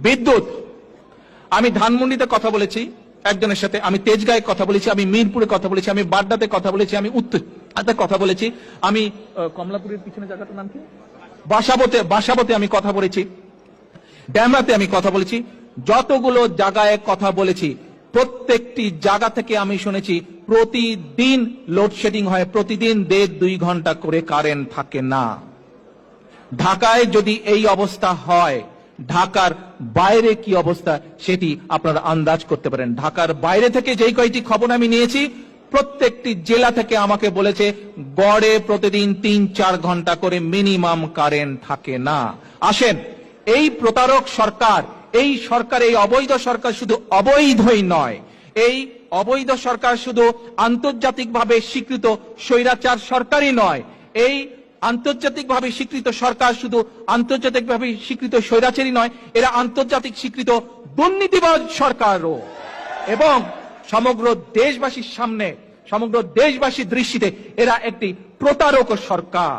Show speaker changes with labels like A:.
A: বিদ্যুৎ, আমি ধানমন্ডিতে কথা বলেছি একজনের সাথে, আমি তেজগাঁয়ে কথা বলেছি, আমি মিরপুরে কথা বলেছি, আমি বাড্ডাতে কথা বলেছি, আমি উত্তরাতে কথা বলেছি, আমি কমলাপুরের পিছনে জায়গাটার নাম কি, বাসাবোতে আমি কথা বলেছি, ড্যামরাতে আমি কথা বলেছি। যতগুলো জায়গায় কথা বলেছি প্রত্যেকটি জায়গা থেকে আমি শুনেছি প্রতিদিন লোডশেডিং হয়, প্রতিদিন 1.5-2 ঘন্টা করে কারেন্ট থাকে না। ঢাকায় যদি এই অবস্থা হয়, ঢাকার বাইরে কি অবস্থা সেটি আপনারা আন্দাজ করতে পারেন। ঢাকার বাইরে থেকে যেই কয়টি খবর আমি নিয়েছি, প্রত্যেকটি জেলা থেকে আমাকে বলেছে গড়ে প্রতিদিন 3-4 ঘন্টা করে মিনিমাম কারেন্ট থাকে না। আসেন, এই প্রতারক সরকার, এই সরকার, এই অবৈধ সরকার শুধু অবৈধই নয়, এই অবৈধ সরকার শুধু আন্তর্জাতিকভাবে স্বীকৃত স্বৈরাচার সরকারই নয়, এই আন্তর্জাতিকভাবে স্বীকৃত সরকার শুধু আন্তর্জাতিকভাবে স্বীকৃত স্বৈরাচারী নয়, এরা আন্তর্জাতিক স্বীকৃত দুর্নীতিবাজ সরকারও। এবং সমগ্র দেশবাসীর সামনে, সমগ্র দেশবাসীর দৃষ্টিতে এরা একটি প্রতারক সরকার।